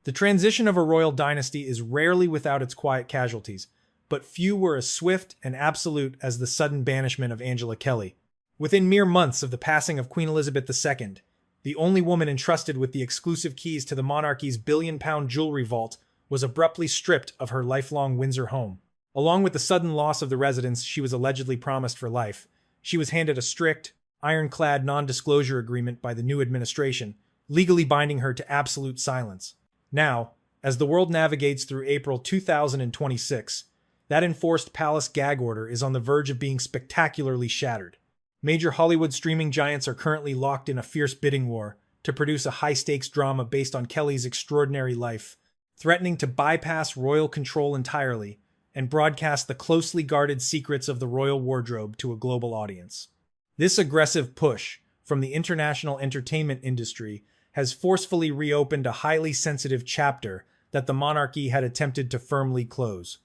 The transition of a royal dynasty is rarely without its quiet casualties, but few were as swift and absolute as the sudden banishment of Angela Kelly. Within mere months of the passing of Queen Elizabeth II, the only woman entrusted with the exclusive keys to the monarchy's billion-pound jewelry vault was abruptly stripped of her lifelong Windsor home. Along with the sudden loss of the residence she was allegedly promised for life, she was handed a strict, ironclad non-disclosure agreement by the new administration, legally binding her to absolute silence. Now, as the world navigates through April 2026, that enforced palace gag order is on the verge of being spectacularly shattered. Major Hollywood streaming giants are currently locked in a fierce bidding war to produce a high-stakes drama based on Kelly's extraordinary life, threatening to bypass royal control entirely and broadcast the closely guarded secrets of the royal wardrobe to a global audience. This aggressive push from the international entertainment industry has forcefully reopened a highly sensitive chapter that the monarchy had attempted to firmly close.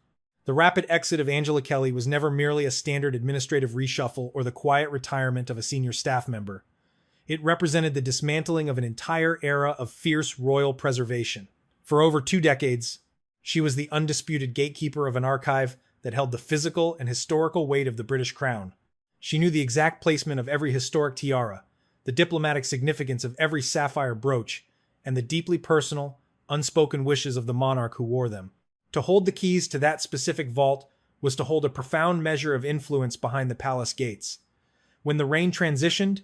The rapid exit of Angela Kelly was never merely a standard administrative reshuffle or the quiet retirement of a senior staff member. It represented the dismantling of an entire era of fierce royal preservation. For over 2 decades, she was the undisputed gatekeeper of an archive that held the physical and historical weight of the British crown. She knew the exact placement of every historic tiara, the diplomatic significance of every sapphire brooch, and the deeply personal, unspoken wishes of the monarch who wore them. To hold the keys to that specific vault was to hold a profound measure of influence behind the palace gates. When the reign transitioned,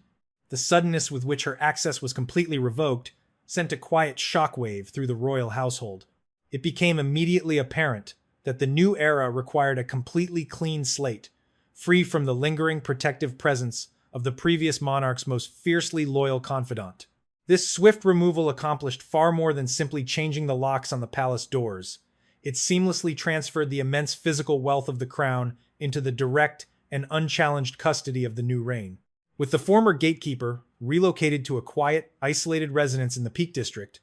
the suddenness with which her access was completely revoked sent a quiet shockwave through the royal household. It became immediately apparent that the new era required a completely clean slate, free from the lingering protective presence of the previous monarch's most fiercely loyal confidant. This swift removal accomplished far more than simply changing the locks on the palace doors. It seamlessly transferred the immense physical wealth of the crown into the direct and unchallenged custody of the new reign. With the former gatekeeper relocated to a quiet, isolated residence in the Peak District,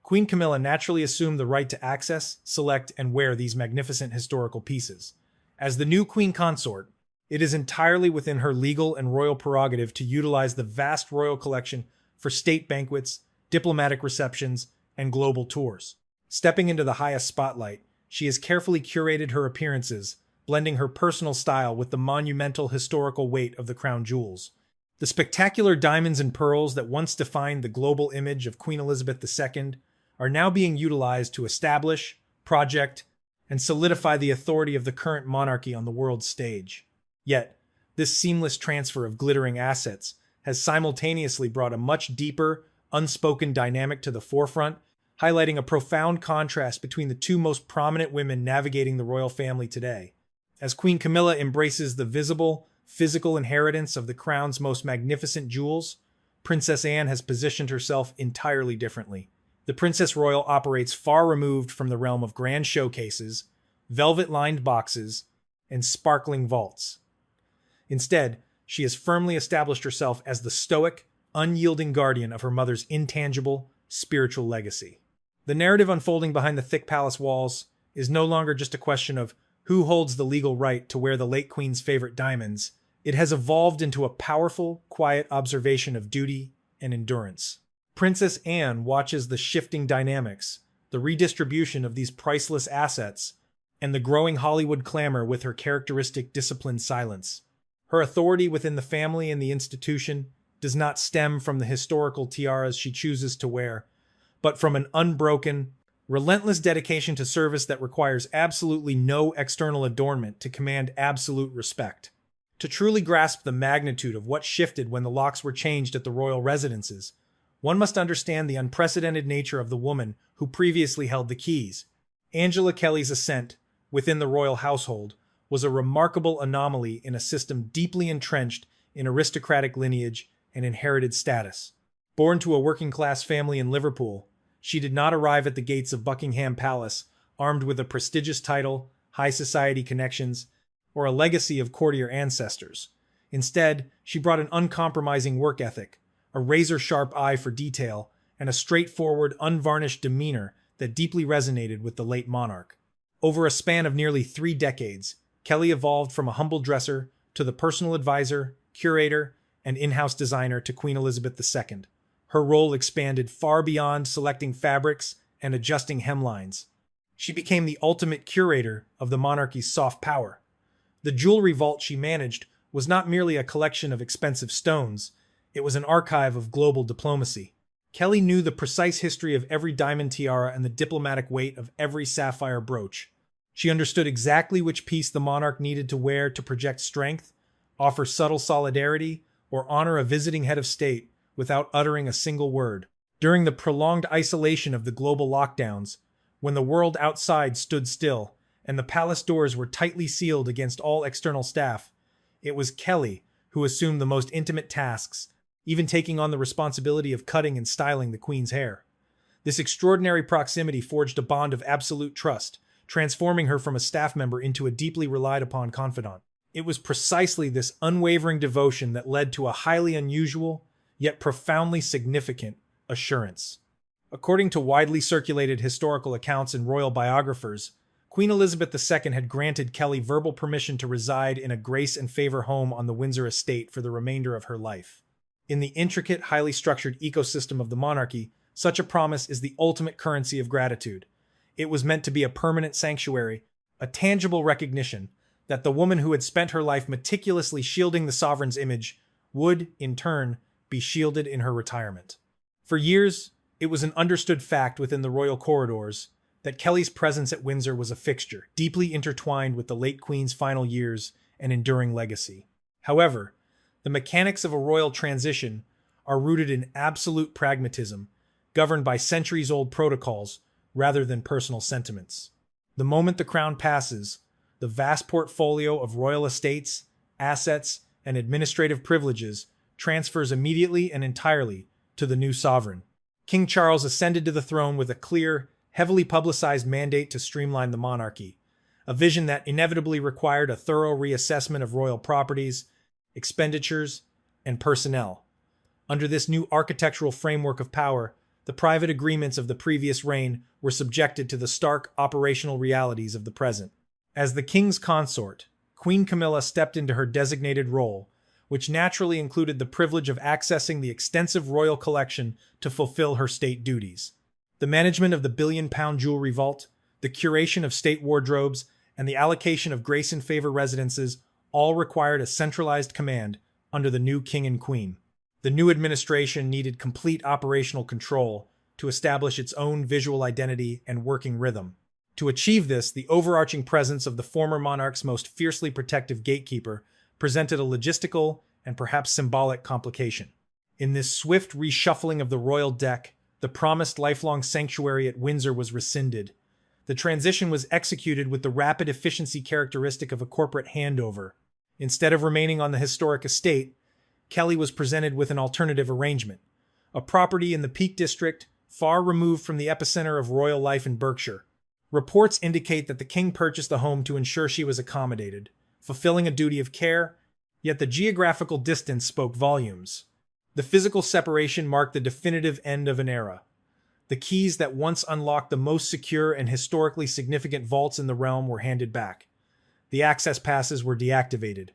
Queen Camilla naturally assumed the right to access, select, and wear these magnificent historical pieces. As the new queen consort, it is entirely within her legal and royal prerogative to utilize the vast royal collection for state banquets, diplomatic receptions, and global tours. Stepping into the highest spotlight, she has carefully curated her appearances, blending her personal style with the monumental historical weight of the crown jewels. The spectacular diamonds and pearls that once defined the global image of Queen Elizabeth II are now being utilized to establish, project, and solidify the authority of the current monarchy on the world stage. Yet, this seamless transfer of glittering assets has simultaneously brought a much deeper, unspoken dynamic to the forefront, highlighting a profound contrast between the two most prominent women navigating the royal family today. As Queen Camilla embraces the visible, physical inheritance of the crown's most magnificent jewels, Princess Anne has positioned herself entirely differently. The Princess Royal operates far removed from the realm of grand showcases, velvet-lined boxes, and sparkling vaults. Instead, she has firmly established herself as the stoic, unyielding guardian of her mother's intangible, spiritual legacy. The narrative unfolding behind the thick palace walls is no longer just a question of who holds the legal right to wear the late queen's favorite diamonds. It has evolved into a powerful, quiet observation of duty and endurance. Princess Anne watches the shifting dynamics, the redistribution of these priceless assets, and the growing Hollywood clamor with her characteristic disciplined silence. Her authority within the family and the institution does not stem from the historical tiaras she chooses to wear, but from an unbroken, relentless dedication to service that requires absolutely no external adornment to command absolute respect. To truly grasp the magnitude of what shifted when the locks were changed at the royal residences, one must understand the unprecedented nature of the woman who previously held the keys. Angela Kelly's ascent within the royal household was a remarkable anomaly in a system deeply entrenched in aristocratic lineage and inherited status. Born to a working-class family in Liverpool, she did not arrive at the gates of Buckingham Palace armed with a prestigious title, high society connections, or a legacy of courtier ancestors. Instead, she brought an uncompromising work ethic, a razor-sharp eye for detail, and a straightforward, unvarnished demeanor that deeply resonated with the late monarch. Over a span of nearly 3 decades, Kelly evolved from a humble dresser to the personal advisor, curator, and in-house designer to Queen Elizabeth II. Her role expanded far beyond selecting fabrics and adjusting hemlines. She became the ultimate curator of the monarchy's soft power. The jewelry vault she managed was not merely a collection of expensive stones, it was an archive of global diplomacy. Kelly knew the precise history of every diamond tiara and the diplomatic weight of every sapphire brooch. She understood exactly which piece the monarch needed to wear to project strength, offer subtle solidarity, or honor a visiting head of state without uttering a single word. During the prolonged isolation of the global lockdowns, when the world outside stood still and the palace doors were tightly sealed against all external staff, it was Kelly who assumed the most intimate tasks, even taking on the responsibility of cutting and styling the queen's hair. This extraordinary proximity forged a bond of absolute trust, transforming her from a staff member into a deeply relied upon confidant. It was precisely this unwavering devotion that led to a highly unusual, yet profoundly significant, assurance. According to widely circulated historical accounts and royal biographers, Queen Elizabeth II had granted Kelly verbal permission to reside in a grace and favor home on the Windsor estate for the remainder of her life. In the intricate, highly structured ecosystem of the monarchy, such a promise is the ultimate currency of gratitude. It was meant to be a permanent sanctuary, a tangible recognition that the woman who had spent her life meticulously shielding the sovereign's image would, in turn, be shielded in her retirement. For years, it was an understood fact within the royal corridors that Kelly's presence at Windsor was a fixture, deeply intertwined with the late Queen's final years and enduring legacy. However, the mechanics of a royal transition are rooted in absolute pragmatism, governed by centuries-old protocols rather than personal sentiments. The moment the crown passes, the vast portfolio of royal estates, assets, and administrative privileges transfers immediately and entirely to the new sovereign. King Charles ascended to the throne with a clear, heavily publicized mandate to streamline the monarchy, a vision that inevitably required a thorough reassessment of royal properties, expenditures, and personnel. Under this new architectural framework of power, the private agreements of the previous reign were subjected to the stark operational realities of the present. As the king's consort, Queen Camilla stepped into her designated role, which naturally included the privilege of accessing the extensive royal collection to fulfill her state duties. The management of the billion-pound jewelry vault, the curation of state wardrobes, and the allocation of grace and favor residences all required a centralized command under the new king and queen. The new administration needed complete operational control to establish its own visual identity and working rhythm. To achieve this, the overarching presence of the former monarch's most fiercely protective gatekeeper presented a logistical and perhaps symbolic complication. In this swift reshuffling of the royal deck, the promised lifelong sanctuary at Windsor was rescinded. The transition was executed with the rapid efficiency characteristic of a corporate handover. Instead of remaining on the historic estate, Kelly was presented with an alternative arrangement, a property in the Peak District, far removed from the epicenter of royal life in Berkshire. Reports indicate that the king purchased the home to ensure she was accommodated, fulfilling a duty of care, yet the geographical distance spoke volumes. The physical separation marked the definitive end of an era. The keys that once unlocked the most secure and historically significant vaults in the realm were handed back. The access passes were deactivated.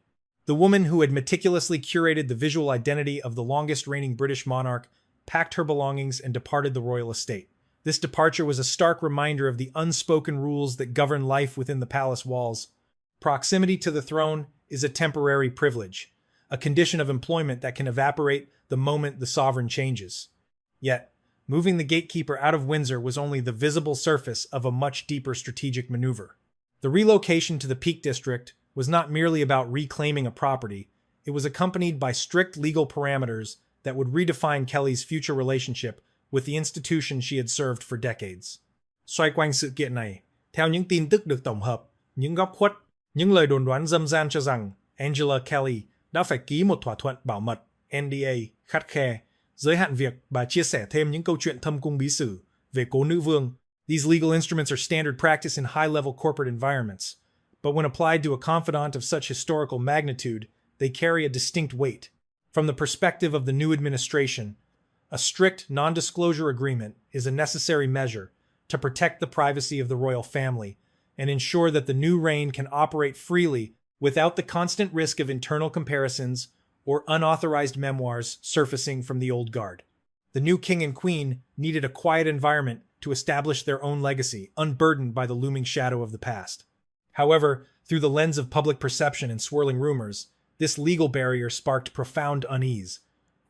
The woman who had meticulously curated the visual identity of the longest-reigning British monarch packed her belongings and departed the royal estate. This departure was a stark reminder of the unspoken rules that govern life within the palace walls. Proximity to the throne is a temporary privilege, a condition of employment that can evaporate the moment the sovereign changes. Yet, moving the gatekeeper out of Windsor was only the visible surface of a much deeper strategic maneuver. The relocation to the Peak District was not merely about reclaiming a property, it was accompanied by strict legal parameters that would redefine Kelly's future relationship with the institution she had served for decades. Xoay quanh sự kiện này, theo những tin tức được tổng hợp, những góc khuất, những lời đồn đoán râm ran cho rằng Angela Kelly đã phải ký một thỏa thuận bảo mật NDA khắt khe, giới hạn việc bà chia sẻ thêm những câu chuyện thâm cung bí sử về cố nữ vương. These legal instruments are standard practice in high-level corporate environments, but when applied to a confidant of such historical magnitude, they carry a distinct weight. From the perspective of the new administration, a strict non-disclosure agreement is a necessary measure to protect the privacy of the royal family and ensure that the new reign can operate freely without the constant risk of internal comparisons or unauthorized memoirs surfacing from the old guard. The new king and queen needed a quiet environment to establish their own legacy, unburdened by the looming shadow of the past. However, through the lens of public perception and swirling rumors, this legal barrier sparked profound unease.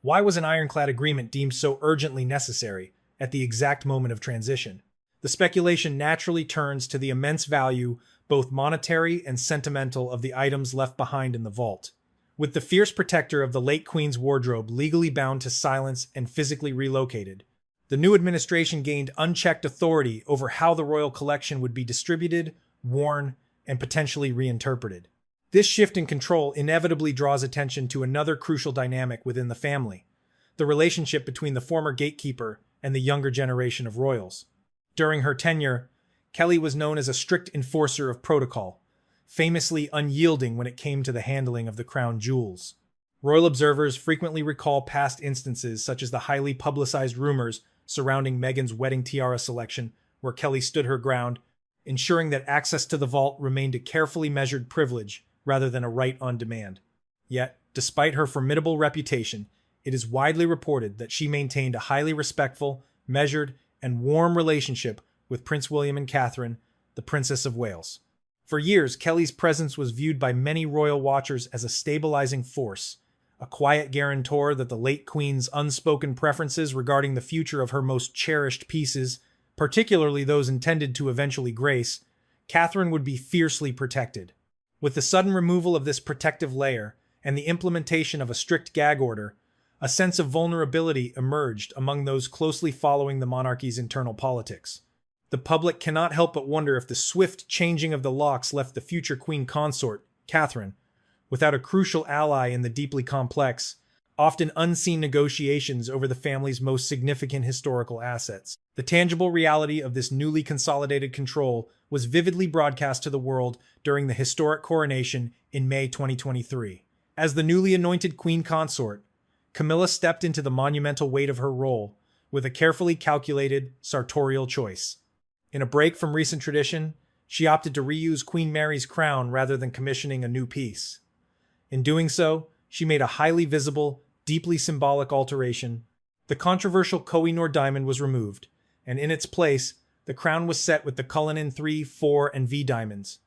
Why was an ironclad agreement deemed so urgently necessary at the exact moment of transition? The speculation naturally turns to the immense value, both monetary and sentimental, of the items left behind in the vault. With the fierce protector of the late Queen's wardrobe legally bound to silence and physically relocated, the new administration gained unchecked authority over how the royal collection would be distributed, worn, and potentially reinterpreted. This shift in control inevitably draws attention to another crucial dynamic within the family: the relationship between the former gatekeeper and the younger generation of royals. During her tenure, Kelly was known as a strict enforcer of protocol, famously unyielding when it came to the handling of the crown jewels. Royal observers frequently recall past instances such as the highly publicized rumors surrounding Meghan's wedding tiara selection, where Kelly stood her ground, ensuring that access to the vault remained a carefully measured privilege rather than a right on demand. Yet, despite her formidable reputation, it is widely reported that she maintained a highly respectful, measured, and warm relationship with Prince William and Catherine, the Princess of Wales. For years, Kelly's presence was viewed by many royal watchers as a stabilizing force, a quiet guarantor that the late Queen's unspoken preferences regarding the future of her most cherished pieces, particularly those intended to eventually grace, Catherine would be fiercely protected. With the sudden removal of this protective layer and the implementation of a strict gag order, a sense of vulnerability emerged among those closely following the monarchy's internal politics. The public cannot help but wonder if the swift changing of the locks left the future queen consort, Catherine, without a crucial ally in the deeply complex, often unseen negotiations over the family's most significant historical assets. The tangible reality of this newly consolidated control was vividly broadcast to the world during the historic coronation in May 2023. As the newly anointed queen consort, Camilla stepped into the monumental weight of her role with a carefully calculated, sartorial choice. In a break from recent tradition, she opted to reuse Queen Mary's crown rather than commissioning a new piece. In doing so, she made a highly visible, deeply symbolic alteration. The controversial Koh-i-Noor diamond was removed, and in its place, the crown was set with the Cullinan 3, 4, and V diamonds.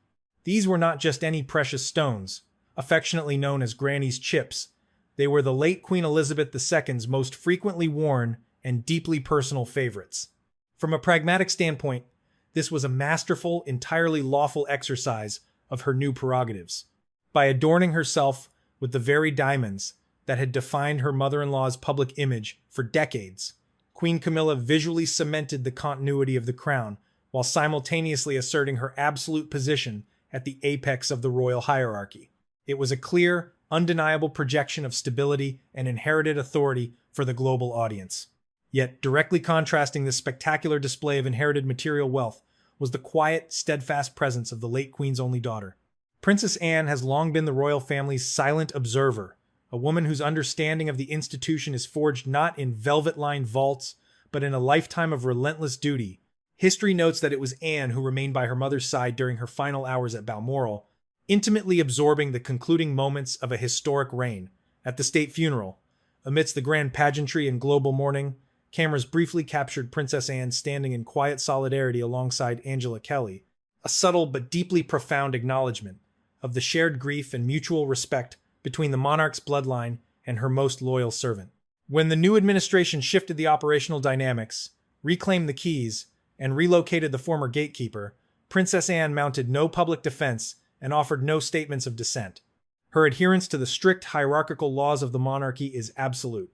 These were not just any precious stones, affectionately known as Granny's chips. They were the late Queen Elizabeth II's most frequently worn and deeply personal favorites. From a pragmatic standpoint, this was a masterful, entirely lawful exercise of her new prerogatives. By adorning herself with the very diamonds that had defined her mother-in-law's public image for decades, Queen Camilla visually cemented the continuity of the crown while simultaneously asserting her absolute position at the apex of the royal hierarchy. It was a clear, undeniable projection of stability and inherited authority for the global audience. Yet, directly contrasting this spectacular display of inherited material wealth was the quiet, steadfast presence of the late Queen's only daughter. Princess Anne has long been the royal family's silent observer, a woman whose understanding of the institution is forged not in velvet-lined vaults, but in a lifetime of relentless duty. History notes that it was Anne who remained by her mother's side during her final hours at Balmoral, intimately absorbing the concluding moments of a historic reign. At the state funeral, amidst the grand pageantry and global mourning, cameras briefly captured Princess Anne standing in quiet solidarity alongside Angela Kelly, a subtle but deeply profound acknowledgement of the shared grief and mutual respect between the monarch's bloodline and her most loyal servant. When the new administration shifted the operational dynamics, reclaimed the keys, and relocated the former gatekeeper, Princess Anne mounted no public defense and offered no statements of dissent. Her adherence to the strict hierarchical laws of the monarchy is absolute.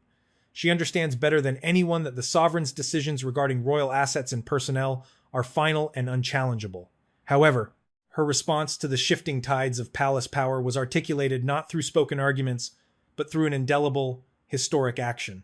She understands better than anyone that the sovereign's decisions regarding royal assets and personnel are final and unchallengeable. However, her response to the shifting tides of palace power was articulated not through spoken arguments, but through an indelible, historic action.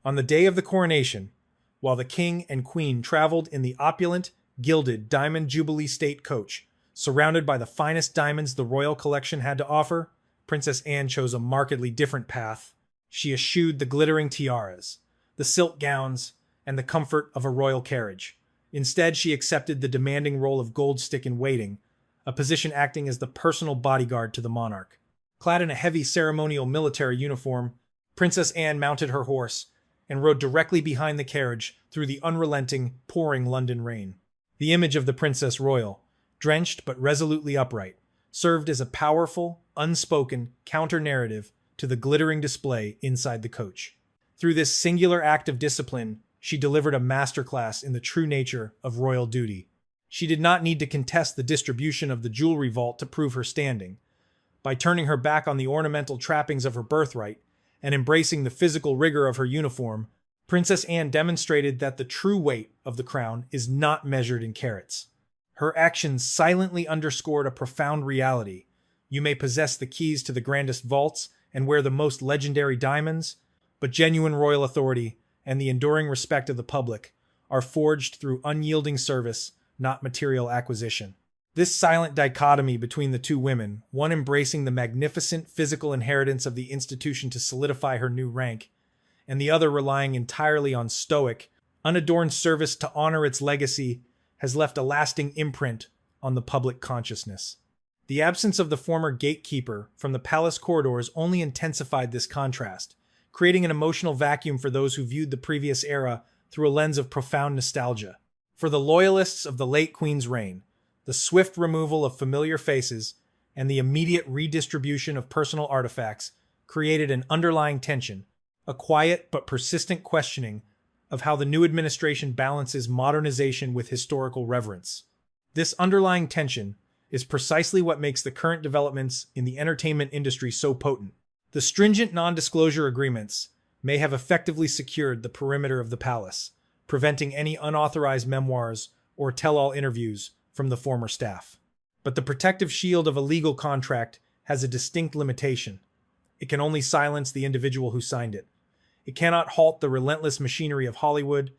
On the day of the coronation, while the king and queen traveled in the opulent, gilded Diamond Jubilee State coach, surrounded by the finest diamonds the royal collection had to offer, Princess Anne chose a markedly different path. She eschewed the glittering tiaras, the silk gowns, and the comfort of a royal carriage. Instead, she accepted the demanding role of gold stick in waiting, a position acting as the personal bodyguard to the monarch. Clad in a heavy ceremonial military uniform, Princess Anne mounted her horse and rode directly behind the carriage through the unrelenting, pouring London rain. The image of the Princess Royal, drenched but resolutely upright, served as a powerful, unspoken counter-narrative to the glittering display inside the coach. Through this singular act of discipline, she delivered a masterclass in the true nature of royal duty. She did not need to contest the distribution of the jewelry vault to prove her standing. By turning her back on the ornamental trappings of her birthright and embracing the physical rigor of her uniform, Princess Anne demonstrated that the true weight of the crown is not measured in carats. Her actions silently underscored a profound reality. You may possess the keys to the grandest vaults and wear the most legendary diamonds, but genuine royal authority and the enduring respect of the public are forged through unyielding service, not material acquisition. This silent dichotomy between the two women, one embracing the magnificent physical inheritance of the institution to solidify her new rank, and the other relying entirely on stoic, unadorned service to honor its legacy, has left a lasting imprint on the public consciousness. The absence of the former gatekeeper from the palace corridors only intensified this contrast, creating an emotional vacuum for those who viewed the previous era through a lens of profound nostalgia. For the loyalists of the late Queen's reign, the swift removal of familiar faces and the immediate redistribution of personal artifacts created an underlying tension, a quiet but persistent questioning of how the new administration balances modernization with historical reverence. This underlying tension is precisely what makes the current developments in the entertainment industry so potent. The stringent non-disclosure agreements may have effectively secured the perimeter of the palace, preventing any unauthorized memoirs or tell-all interviews from the former staff. But the protective shield of a legal contract has a distinct limitation. It can only silence the individual who signed it. It cannot halt the relentless machinery of Hollywood,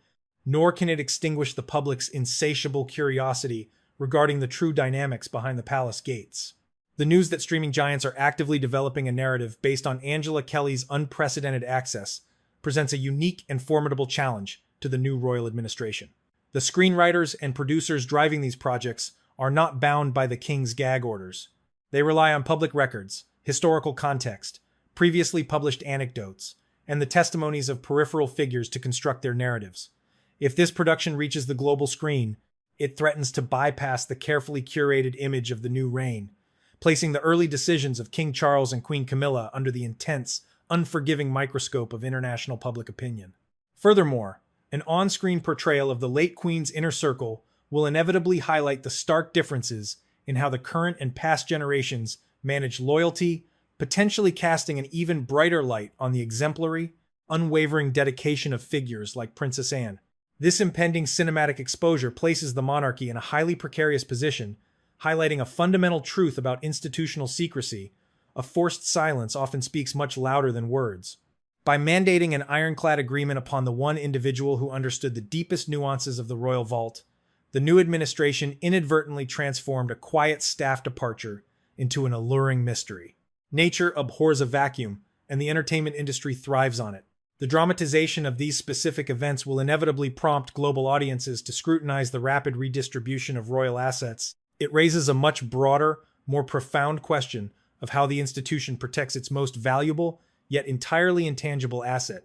nor can it extinguish the public's insatiable curiosity regarding the true dynamics behind the palace gates. The news that streaming giants are actively developing a narrative based on Angela Kelly's unprecedented access presents a unique and formidable challenge to the new royal administration. The screenwriters and producers driving these projects are not bound by the king's gag orders. They rely on public records, historical context, previously published anecdotes, and the testimonies of peripheral figures to construct their narratives. If this production reaches the global screen, it threatens to bypass the carefully curated image of the new reign, placing the early decisions of King Charles and Queen Camilla under the intense, unforgiving microscope of international public opinion. Furthermore, an on-screen portrayal of the late Queen's inner circle will inevitably highlight the stark differences in how the current and past generations manage loyalty, potentially casting an even brighter light on the exemplary, unwavering dedication of figures like Princess Anne. This impending cinematic exposure places the monarchy in a highly precarious position, highlighting a fundamental truth about institutional secrecy. A forced silence often speaks much louder than words. By mandating an ironclad agreement upon the one individual who understood the deepest nuances of the royal vault, the new administration inadvertently transformed a quiet staff departure into an alluring mystery. Nature abhors a vacuum, and the entertainment industry thrives on it. The dramatization of these specific events will inevitably prompt global audiences to scrutinize the rapid redistribution of royal assets. It raises a much broader, more profound question of how the institution protects its most valuable, yet entirely intangible asset,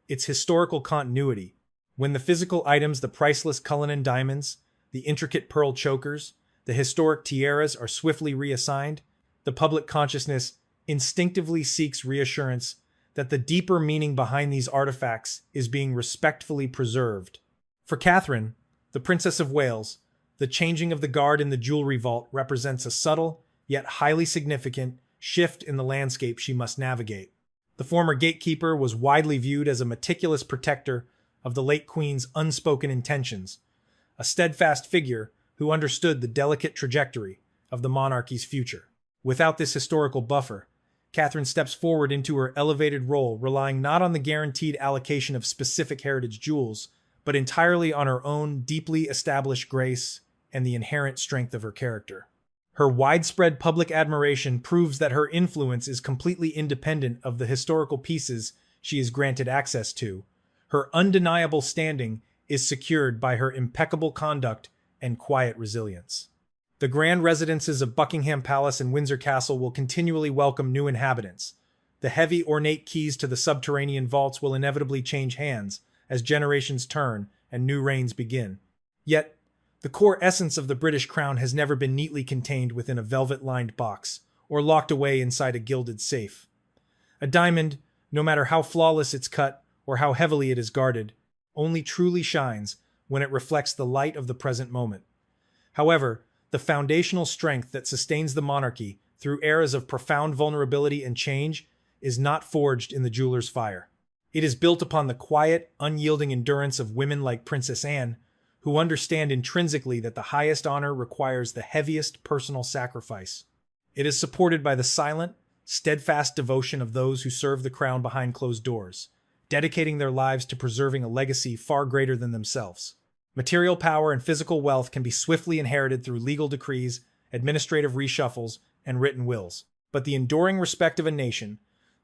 its historical continuity. When the physical items, the priceless Cullinan diamonds, the intricate pearl chokers, the historic tiaras are swiftly reassigned, the public consciousness instinctively seeks reassurance that the deeper meaning behind these artifacts is being respectfully preserved. For Catherine, the Princess of Wales, the changing of the guard in the jewelry vault represents a subtle, yet highly significant, shift in the landscape she must navigate. The former gatekeeper was widely viewed as a meticulous protector of the late Queen's unspoken intentions, a steadfast figure who understood the delicate trajectory of the monarchy's future. Without this historical buffer, Catherine steps forward into her elevated role, relying not on the guaranteed allocation of specific heritage jewels, but entirely on her own deeply established grace and the inherent strength of her character. Her widespread public admiration proves that her influence is completely independent of the historical pieces she is granted access to. Her undeniable standing is secured by her impeccable conduct and quiet resilience. The grand residences of Buckingham Palace and Windsor Castle will continually welcome new inhabitants. The heavy, ornate keys to the subterranean vaults will inevitably change hands as generations turn and new reigns begin. Yet, the core essence of the British crown has never been neatly contained within a velvet-lined box or locked away inside a gilded safe. A diamond, no matter how flawless its cut or how heavily it is guarded, only truly shines when it reflects the light of the present moment. However, the foundational strength that sustains the monarchy through eras of profound vulnerability and change is not forged in the jeweler's fire. It is built upon the quiet, unyielding endurance of women like Princess Anne, who understand intrinsically that the highest honor requires the heaviest personal sacrifice. It is supported by the silent, steadfast devotion of those who serve the crown behind closed doors, dedicating their lives to preserving a legacy far greater than themselves. Material power and physical wealth can be swiftly inherited through legal decrees, administrative reshuffles, and written wills. But the enduring respect of a nation,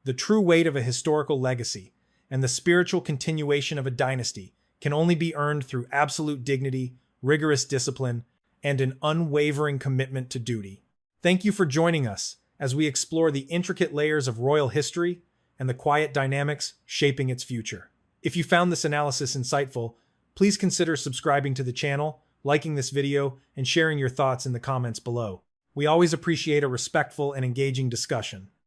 the true weight of a historical legacy, and the spiritual continuation of a dynasty can only be earned through absolute dignity, rigorous discipline, and an unwavering commitment to duty. Thank you for joining us as we explore the intricate layers of royal history and the quiet dynamics shaping its future. If you found this analysis insightful, please consider subscribing to the channel, liking this video, and sharing your thoughts in the comments below. We always appreciate a respectful and engaging discussion.